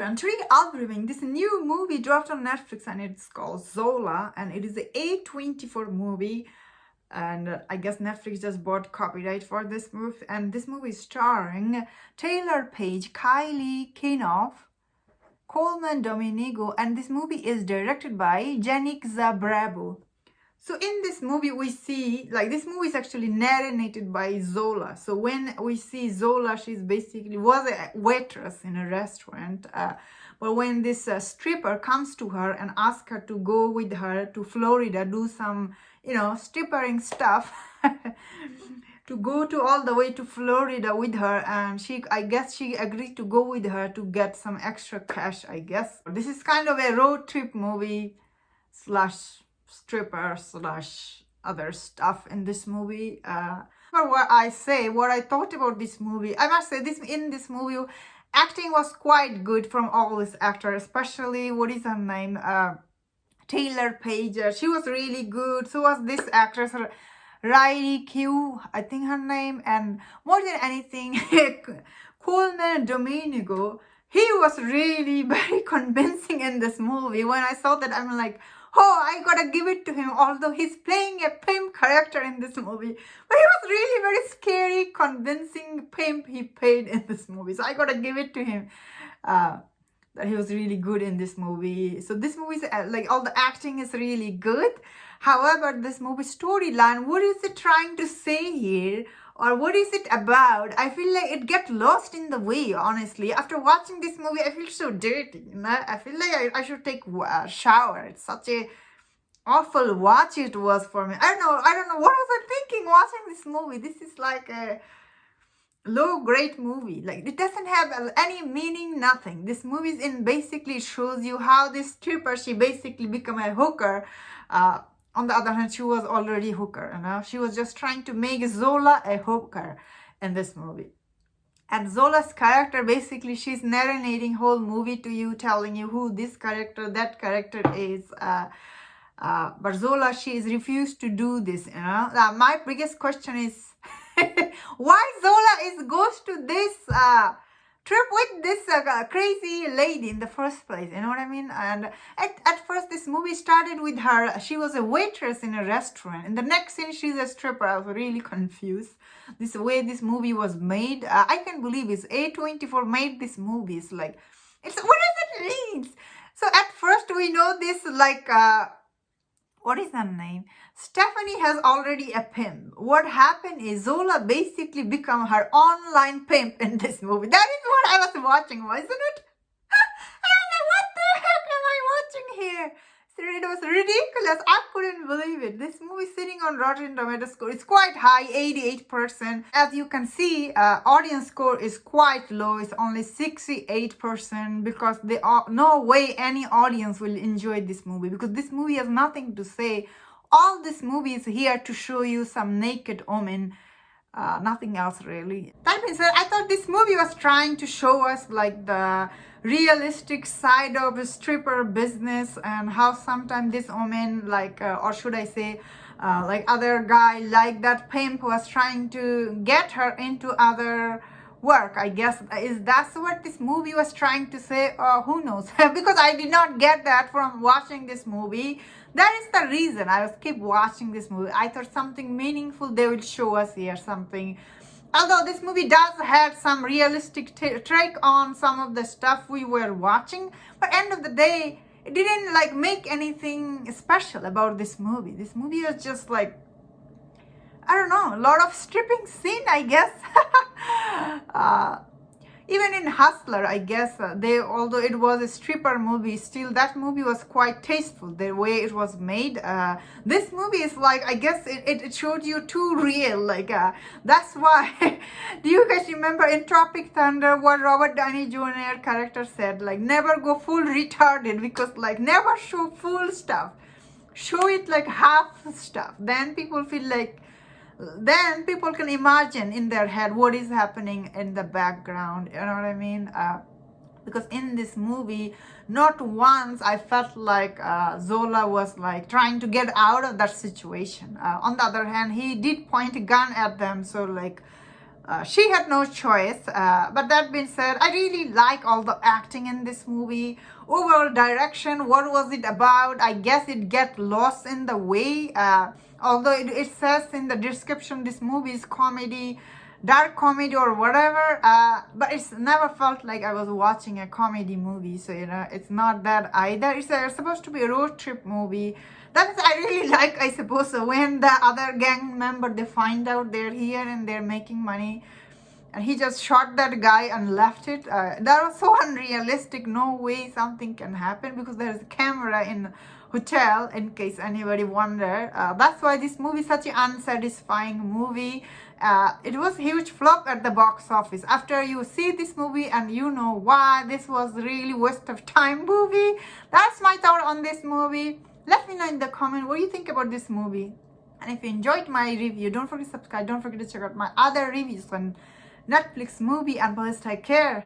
everyone, today I'll be reviewing this new movie dropped on Netflix and it's called Zola and it is a A24 movie and I guess Netflix just bought copyright for this movie and this movie is starring Taylor Page, Kylie Kinoff, Coleman Domenico and this movie is directed by Janik Zabrabo. So in this movie we see, like this movie is actually narrated by Zola. So when we see Zola, she's basically was a waitress in a restaurant. But when this stripper comes to her and asks her to go with her to Florida, do some, strippering stuff, to go to all the way to Florida with her, and I guess she agreed to go with her to get some extra cash, I guess. This is kind of a road trip movie slash stripper slash other stuff in this movie. For what I thought about this movie, I must say in this movie acting was quite good from all these actors, especially what is her name, Taylor Page. She was really good. So was this actress Riley Q, I think her name, and more than anything Coleman Domenico. He was really very convincing in this movie. When I saw that, I'm like, oh, I gotta give it to him, although he's playing a pimp character in this movie. But he was really very scary, convincing pimp he played in this movie. So I gotta give it to him, that he was really good in this movie. So this movie is, like, all the acting is really good. However, this movie storyline, what is it trying to say here? Or what is it about? I feel like it gets lost in the way, honestly. After watching this movie, I feel so dirty, I feel like I should take a shower. It's such a awful watch it was for me. I don't know. What was I thinking watching this movie? This is like a low-grade movie. Like, it doesn't have any meaning, nothing. This movie basically shows you how this stripper, she basically become a hooker. On the other hand, she was already a hooker, She was just trying to make Zola a hooker in this movie. And Zola's character, basically, she's narrating whole movie to you, telling you who this character, that character is. But Zola, she is refused to do this, My biggest question is, why Zola goes to this trip with this crazy lady in the first place, you know what I mean? And at first this movie started with her, she was a waitress in a restaurant. In the next scene, she's a stripper. I was really confused. This way this movie was made, I can't believe it's A24 made this movie. It's like, what does it mean? So at first we know this, like, what is her name? Stephanie has already a pimp. What happened is Zola basically become her online pimp in this movie. That is what I was watching, wasn't it? I was like, what the heck am I watching here? So it was ridiculous. I couldn't believe it. This movie sitting on Rotten Tomatoes score is quite high, 88%. As you can see, audience score is quite low. It's only 68% because there are no way any audience will enjoy this movie, because this movie has nothing to say. All this movie is here to show you some naked women, nothing else really. That being said, I thought this movie was trying to show us like the realistic side of a stripper business and how sometimes this woman, like, or should I say, like other guy, like that pimp was trying to get her into other work, I guess. That's what this movie was trying to say, or who knows? Because I did not get that from watching this movie. That is the reason I was keep watching this movie. I thought something meaningful they will show us here, something. Although this movie does have some realistic take on some of the stuff we were watching, but end of the day, it didn't like make anything special about this movie. This movie was just like, I don't know, a lot of stripping scene, I guess. Even in Hustler, I guess, although it was a stripper movie, still that movie was quite tasteful, the way it was made. This movie is like, I guess it showed you too real, like, that's why. Do you guys remember in Tropic Thunder what Robert Downey Jr. character said, like, never go full retarded, because like, never show full stuff. Show it like half stuff. Then people feel like, then people can imagine in their head what is happening in the background, you know what I mean? Because in this movie, not once I felt like Zola was like trying to get out of that situation. On the other hand, he did point a gun at them, so like she had no choice. But that being said, I really like all the acting in this movie. Overall direction, what was it about? I guess it get lost in the way. Although it says in the description this movie is comedy, dark comedy or whatever. But it's never felt like I was watching a comedy movie. So it's not that either. It's supposed to be a road trip movie. That's I really like, I suppose, when the other gang member, they find out they're here and they're making money, and he just shot that guy and left it. That was so unrealistic. No way something can happen, because there's a camera in hotel, in case anybody wonder. That's why this movie is such an unsatisfying movie. It was a huge flop at the box office. After you see this movie and you know why this was really waste of time movie. That's my thought on this movie. Let me know in the comment what you think about this movie. And if you enjoyed my review, don't forget to subscribe. Don't forget to check out my other reviews on Netflix movie, and please take care.